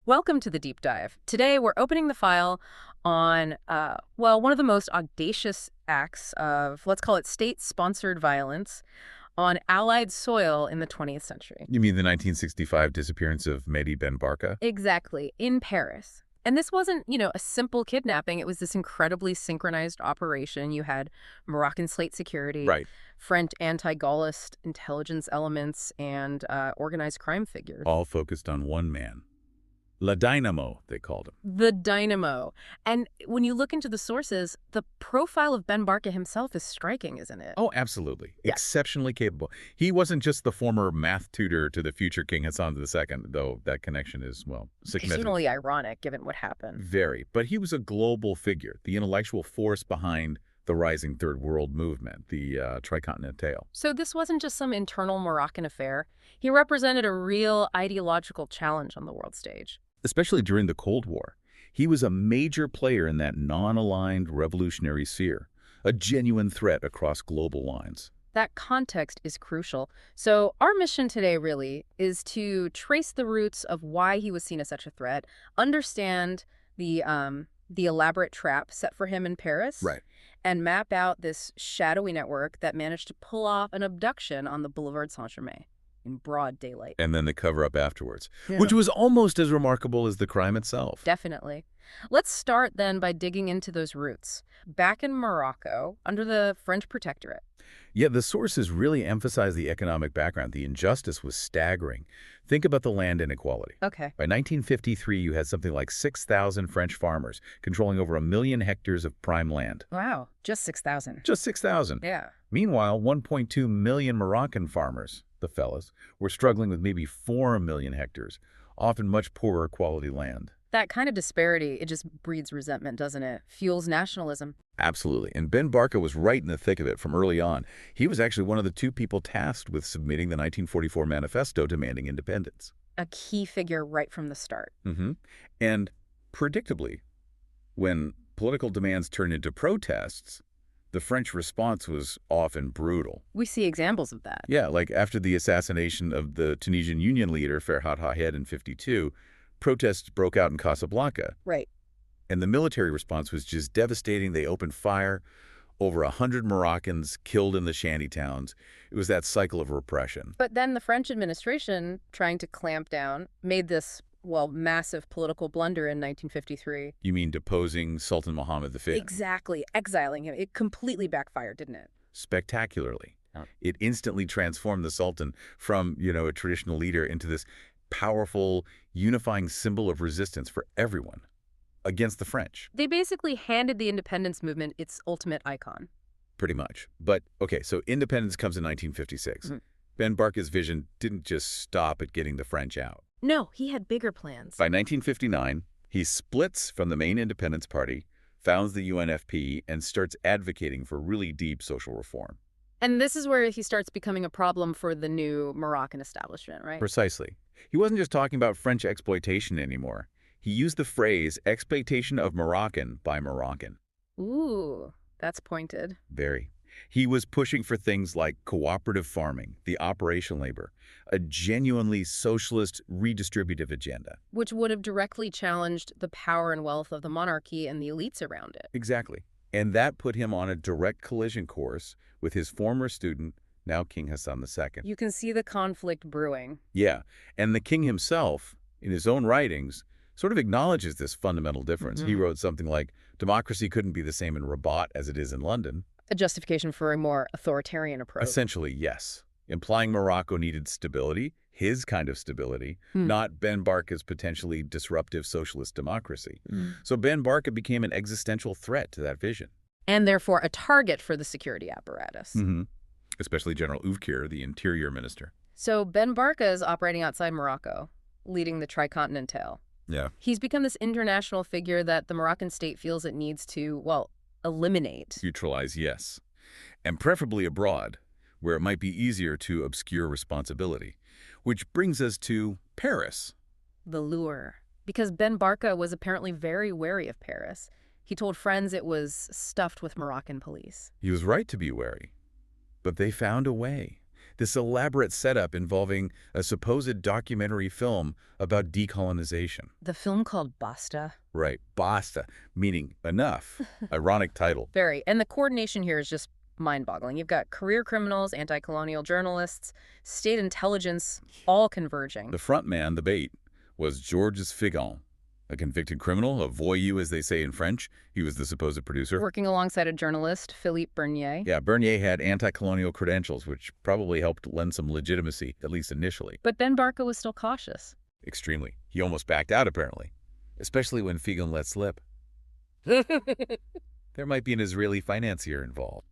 Welcome to the deep dive. Today we're opening the file on, one of the most audacious acts of, let's call it state-sponsored violence on Allied soil in the 20th century. You mean the 1965 disappearance of Mehdi Ben Barka? Exactly, in Paris. And this wasn't, a simple kidnapping. It was this incredibly synchronized operation. You had Moroccan slate security, Right. French anti-Gaullist intelligence elements, and organized crime figures. All focused on one man. La Dynamo, they called him. The dynamo. And when you look into the sources, the profile of Ben Barka himself is striking, isn't it? Oh, absolutely. Yeah. Exceptionally capable. He wasn't just the former math tutor to the future King Hassan II, though that connection is, significant. Extremely ironic, given what happened. Very. But he was a global figure, the intellectual force behind the rising Third World movement, the Tricontinental. So this wasn't just some internal Moroccan affair. He represented a real ideological challenge on the world stage. Especially during the Cold War. He was a major player in that non-aligned revolutionary sphere, a genuine threat across global lines. That context is crucial. So our mission today really is to trace the roots of why he was seen as such a threat, understand the elaborate trap set for him in Paris, Right. and map out this shadowy network that managed to pull off an abduction on the Boulevard Saint-Germain in broad daylight. And then the cover-up afterwards, Yeah. which was almost as remarkable as the crime itself. Definitely. Let's start then by digging into those roots. Back in Morocco, under the French protectorate. Yeah, the sources really emphasize the economic background. The injustice was staggering. Think about the land inequality. Okay. By 1953, you had something like 6,000 French farmers controlling over 1 million hectares of prime land. Wow. Just 6,000. Just 6,000. Yeah. Meanwhile, 1.2 million Moroccan farmers, the fellas, were struggling with maybe 4 million hectares, often much poorer quality land. That kind of disparity, it just breeds resentment, doesn't it? Fuels nationalism. Absolutely. And Ben Barka was right in the thick of it from early on. He was actually one of the two people tasked with submitting the 1944 manifesto demanding independence. A key figure right from the start. And predictably, when political demands turned into protests, the French response was often brutal. We see examples of that. Yeah, like after the assassination of the Tunisian Union leader Ferhat Hahed in '52, protests broke out in Casablanca. Right. And the military response was just devastating. They opened fire. Over 100 Moroccans killed in the shanty towns. It was that cycle of repression. But then the French administration, trying to clamp down, made this, massive political blunder in 1953. You mean deposing Sultan Mohammed V? Exactly. Exiling him. It completely backfired, didn't it? Spectacularly. Oh. It instantly transformed the Sultan from, a traditional leader into this powerful, unifying symbol of resistance for everyone against the French. They basically handed the independence movement its ultimate icon. Pretty much. But, okay, so independence comes in 1956. Ben Barka's vision didn't just stop at getting the French out. No, he had bigger plans. By 1959, he splits from the main independence party, founds the UNFP, and starts advocating for really deep social reform. And this is where he starts becoming a problem for the new Moroccan establishment, right? Precisely. He wasn't just talking about French exploitation anymore. He used the phrase exploitation of Moroccan by Moroccan. Ooh, that's pointed. Very. He was pushing for things like cooperative farming, the operation labor, a genuinely socialist redistributive agenda. Which would have directly challenged the power and wealth of the monarchy and the elites around it. Exactly. And that put him on a direct collision course with his former student, now King Hassan II. You can see the conflict brewing. Yeah, and the king himself, in his own writings, sort of acknowledges this fundamental difference. He wrote something like, democracy couldn't be the same in Rabat as it is in London. A justification for a more authoritarian approach. Essentially, yes. Implying Morocco needed stability, his kind of stability, not Ben Barka's potentially disruptive socialist democracy. So Ben Barka became an existential threat to that vision. And therefore a target for the security apparatus. Especially General Oufkir, the interior minister. So Ben Barka is operating outside Morocco, leading the Tricontinental. Yeah. He's become this international figure that the Moroccan state feels it needs to, eliminate. Neutralize, yes. And preferably abroad, where it might be easier to obscure responsibility. Which brings us to Paris. The lure. Because Ben Barka was apparently very wary of Paris. He told friends it was stuffed with Moroccan police. He was right to be wary. But they found a way. this elaborate setup involving a supposed documentary film about decolonization. The film called Basta. Right, basta, meaning enough. Ironic title. Very. And the coordination here is just mind-boggling. You've got career criminals, anti-colonial journalists, state intelligence, all converging. The front man, the bait, was Georges Figon, a convicted criminal, a voyou as they say in French. He was the supposed producer. Working alongside a journalist, Philippe Bernier. Yeah, Bernier had anti-colonial credentials, which probably helped lend some legitimacy, at least initially. But Ben Barka was still cautious. Extremely. He almost backed out, apparently, especially when Figon let slip. There might be an Israeli financier involved.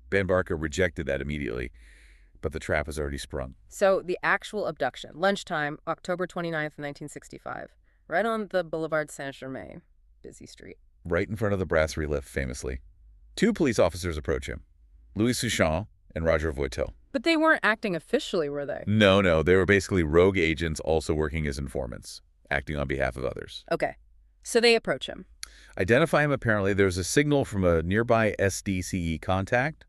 Ben Barka rejected that immediately, but the trap was already sprung. So the actual abduction, lunchtime, October 29th, 1965, right on the Boulevard Saint-Germain, busy street. Right in front of the Brasserie lift, famously. Two police officers approach him, Louis Souchon and Roger Voitel. But they weren't acting officially, were they? No, they were basically rogue agents also working as informants, acting on behalf of others. Okay, so they approach him. Identify him apparently. There's a signal from a nearby SDCE contact,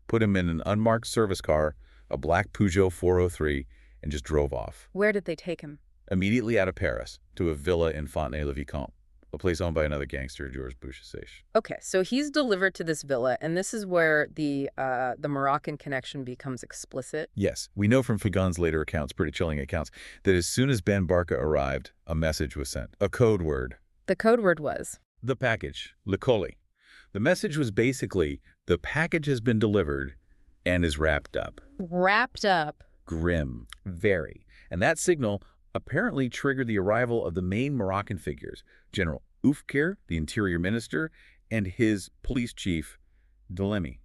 put him in an unmarked service car, a black Peugeot 403, and just drove off. Where did they take him? Immediately out of Paris, to a villa in Fontenay-le-Vicomte, a place owned by another gangster, Georges Bouchasseich. Okay, so he's delivered to this villa, and this is where the Moroccan connection becomes explicit. Yes, we know from Figon's later accounts, pretty chilling accounts, that as soon as Ben Barka arrived, a message was sent, a code word. The code word was? The package, le colis. The message was basically, the package has been delivered and is wrapped up. Wrapped up. Grim. Very. And that signal apparently triggered the arrival of the main Moroccan figures, General Oufkir, the interior minister, and his police chief, Delemy.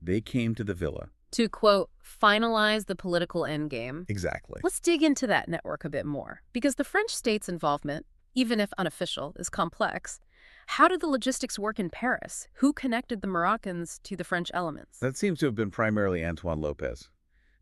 They came to the villa. To, quote, finalize the political endgame. Exactly. Let's dig into that network a bit more, because the French state's involvement, even if unofficial, is complex. How did the logistics work in Paris? Who connected the Moroccans to the French elements? That seems to have been primarily Antoine Lopez,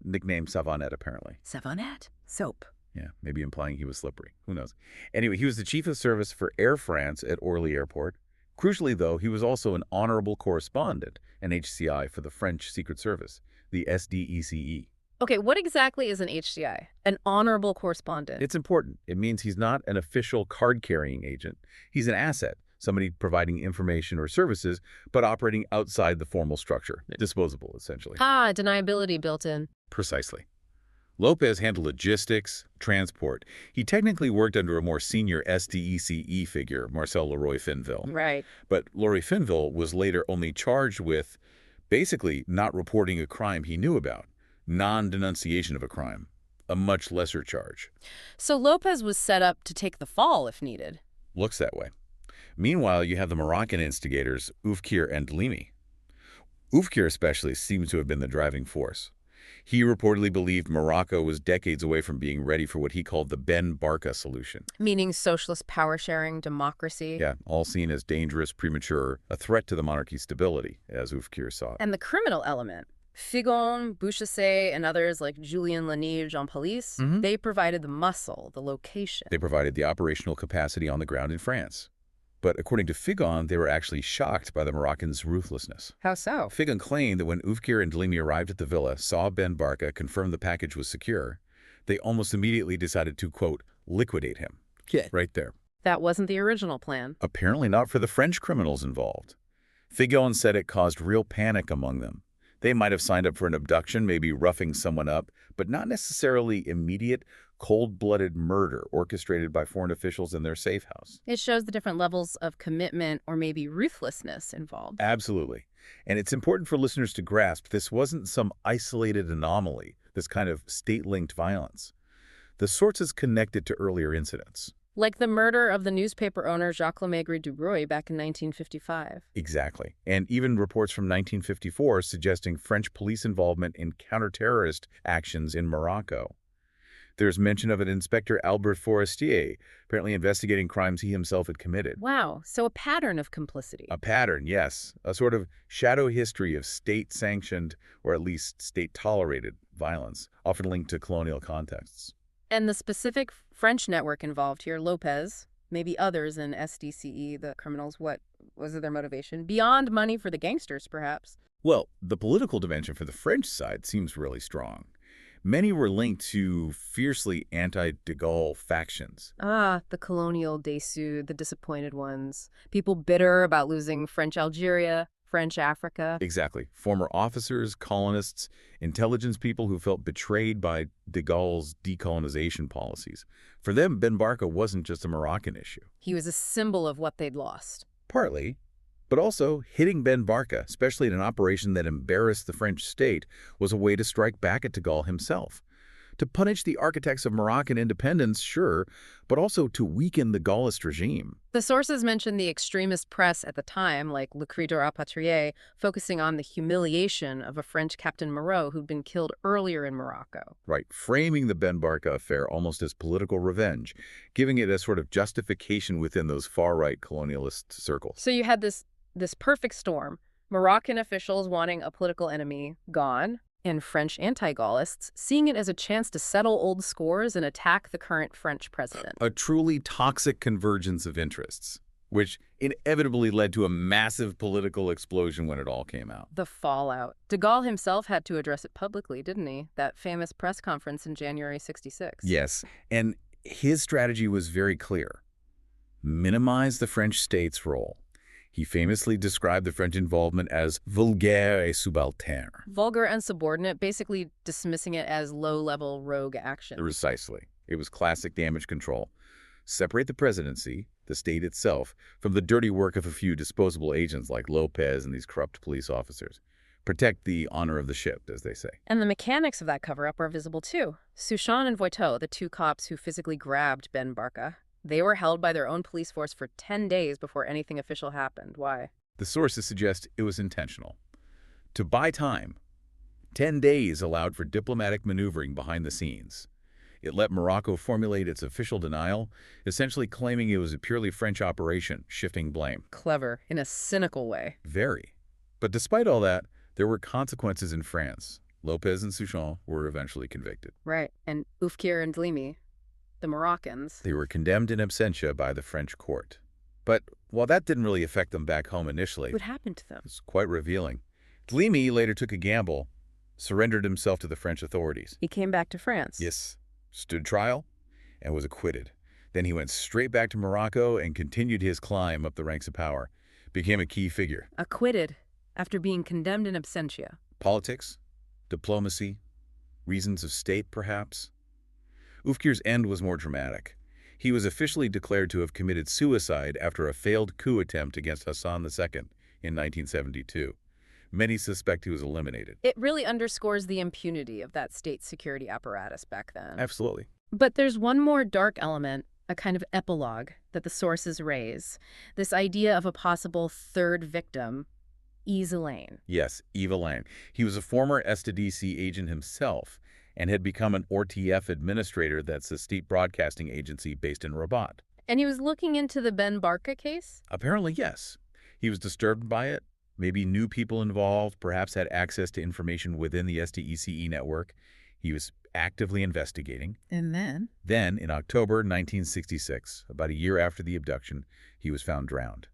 nicknamed Savonnette, apparently. Savonnette? Soap. Yeah, maybe implying he was slippery. Who knows? Anyway, he was the chief of service for Air France at Orly Airport. Crucially, though, he was also an honorable correspondent, an HCI, for the French Secret Service, the SDECE. Okay, what exactly is an HCI? An honorable correspondent? It's important. It means he's not an official card-carrying agent. He's an asset, somebody providing information or services, but operating outside the formal structure. Disposable, essentially. Ah, deniability built in. Precisely. Lopez handled logistics, transport. He technically worked under a more senior SDECE figure, Marcel Leroy-Finville. Right. But Leroy-Finville was later only charged with basically not reporting a crime he knew about, non-denunciation of a crime, a much lesser charge. So Lopez was set up to take the fall if needed. Looks that way. Meanwhile, you have the Moroccan instigators, Oufkir and Delemy. Oufkir especially seems to have been the driving force. He reportedly believed Morocco was decades away from being ready for what he called the Ben Barka solution. Meaning socialist power-sharing, democracy. Yeah, all seen as dangerous, premature, a threat to the monarchy's stability, as Oufkir saw it. And the criminal element. Figon, Bouchasseich, and others like Julien Lenivre en police, they provided the muscle, the location. They provided the operational capacity on the ground in France. But according to Figon, they were actually shocked by the Moroccans' ruthlessness. How so? Figon claimed that when Oufkir and Delemy arrived at the villa, saw Ben Barka, confirmed the package was secure, they almost immediately decided to, quote, liquidate him. Yeah. Right there. That wasn't the original plan. Apparently not for the French criminals involved. Figon said it caused real panic among them. They might have signed up for an abduction, maybe roughing someone up, but not necessarily immediate, cold-blooded murder orchestrated by foreign officials in their safe house. It shows the different levels of commitment or maybe ruthlessness involved. Absolutely. And it's important for listeners to grasp this wasn't some isolated anomaly, this kind of state-linked violence. The source is connected to earlier incidents. Like the murder of the newspaper owner Jacques Lemaitre du Breuil back in 1955. Exactly. And even reports from 1954 suggesting French police involvement in counter-terrorist actions in Morocco. There's mention of an Inspector Albert Forestier, apparently investigating crimes he himself had committed. Wow, so a pattern of complicity. A pattern, yes. A sort of shadow history of state-sanctioned, or at least state-tolerated, violence, often linked to colonial contexts. And the specific French network involved here, Lopez, maybe others in SDCE, the criminals, what was their motivation? Beyond money for the gangsters, perhaps. Well, the political dimension for the French side seems really strong. Many were linked to fiercely anti-de Gaulle factions. Ah, the colonial déçus, the disappointed ones. People bitter about losing French Algeria, French Africa. Exactly. Former officers, colonists, intelligence people who felt betrayed by de Gaulle's decolonization policies. For them, Ben Barka wasn't just a Moroccan issue. He was a symbol of what they'd lost. Partly, but also hitting Ben Barka, especially in an operation that embarrassed the French state, was a way to strike back at de Gaulle himself. To punish the architects of Moroccan independence, sure, but also to weaken the Gaullist regime. The sources mention the extremist press at the time, like Le Cri de Rapatrié, focusing on the humiliation of a French Captain Moreau who'd been killed earlier in Morocco. Right, framing the Ben Barka affair almost as political revenge, giving it a sort of justification within those far-right colonialist circles. So you had this perfect storm. Moroccan officials wanting a political enemy gone, and French anti-Gaullists seeing it as a chance to settle old scores and attack the current French president. A truly toxic convergence of interests, which inevitably led to a massive political explosion when it all came out. The fallout. De Gaulle himself had to address it publicly, didn't he? That famous press conference in January '66. Yes, and his strategy was very clear. Minimize the French state's role. He famously described the French involvement as vulgaire et subalterne. Vulgar and subordinate, basically dismissing it as low-level rogue action. Precisely. It was classic damage control. Separate the presidency, the state itself, from the dirty work of a few disposable agents like Lopez and these corrupt police officers. Protect the honor of the ship, as they say. And the mechanics of that cover-up are visible too. Souchon and Voiteau, the two cops who physically grabbed Ben Barka, they were held by their own police force for 10 days before anything official happened. Why? The sources suggest it was intentional. To buy time, 10 days allowed for diplomatic maneuvering behind the scenes. It let Morocco formulate its official denial, essentially claiming it was a purely French operation, shifting blame. Clever, in a cynical way. Very. But despite all that, there were consequences in France. Lopez and Souchon were eventually convicted. Right. And Oufkir and Dlimi, the Moroccans. They were condemned in absentia by the French court. But while that didn't really affect them back home initially, What happened to them? it's quite revealing. Dlimi later took a gamble, surrendered himself to the French authorities. He came back to France. Yes, stood trial, and was acquitted. Then he went straight back to Morocco and continued his climb up the ranks of power. Became a key figure. Acquitted after being condemned in absentia. Politics, diplomacy, reasons of state, perhaps. Oufkir's end was more dramatic. He was officially declared to have committed suicide after a failed coup attempt against Hassan II in 1972. Many suspect he was eliminated. It really underscores the impunity of that state security apparatus back then. Absolutely. But there's one more dark element, a kind of epilogue that the sources raise. This idea of a possible third victim, Yves Alain. Yes, Yves Alain. He was a former STDC agent himself and had become an ORTF administrator, that's a state broadcasting agency based in Rabat. And he was looking into the Ben Barka case? Apparently, yes. He was disturbed by it, maybe knew people involved, perhaps had access to information within the STECE network. He was actively investigating. And then? Then, in October 1966, about a year after the abduction, he was found drowned.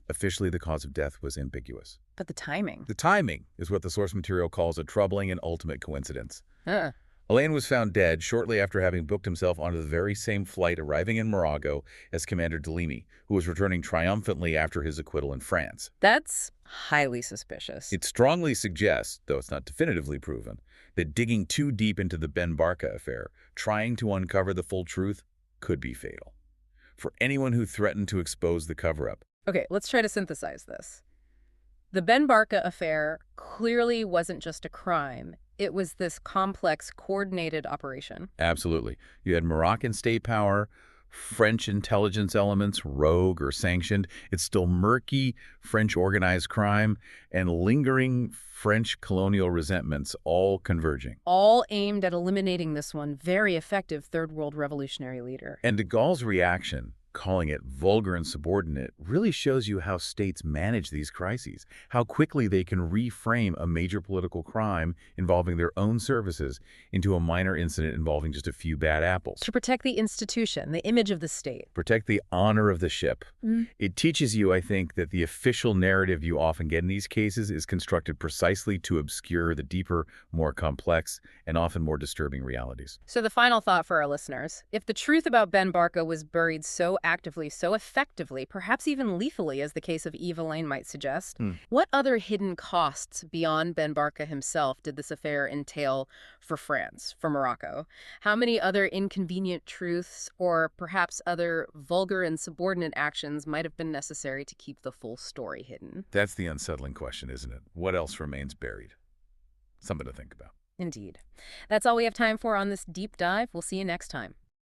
Officially, the cause of death was ambiguous. But the timing. The timing is what the source material calls a troubling and ultimate coincidence. Huh. Alain was found dead shortly after having booked himself onto the very same flight arriving in Morocco as Commander Dlimi, who was returning triumphantly after his acquittal in France. That's highly suspicious. It strongly suggests, though it's not definitively proven, that digging too deep into the Ben Barka affair, trying to uncover the full truth, could be fatal. For anyone who threatened to expose the cover-up. Okay, let's try to synthesize this. The Ben Barka affair clearly wasn't just a crime. It was this complex, coordinated operation. Absolutely. You had Moroccan state power, French intelligence elements, rogue or sanctioned. It's still murky French organized crime and lingering French colonial resentments, all converging. All aimed at eliminating this one very effective Third World revolutionary leader. And de Gaulle's reaction, Calling it vulgar and subordinate really shows you how states manage these crises, how quickly they can reframe a major political crime involving their own services into a minor incident involving just a few bad apples. To protect the institution, the image of the state. Protect the honor of the ship. It teaches you, I think, that the official narrative you often get in these cases is constructed precisely to obscure the deeper, more complex, and often more disturbing realities. So the final thought for our listeners: if the truth about Ben Barka was buried so actively, so effectively, perhaps even lethally, as the case of Eva Lane might suggest, what other hidden costs beyond Ben Barka himself did this affair entail for France, for Morocco? How many other inconvenient truths, or perhaps other vulgar and subordinate actions, might have been necessary to keep the full story hidden? That's the unsettling question, isn't it? What else remains buried? Something to think about. Indeed. That's all we have time for on this deep dive. We'll see you next time.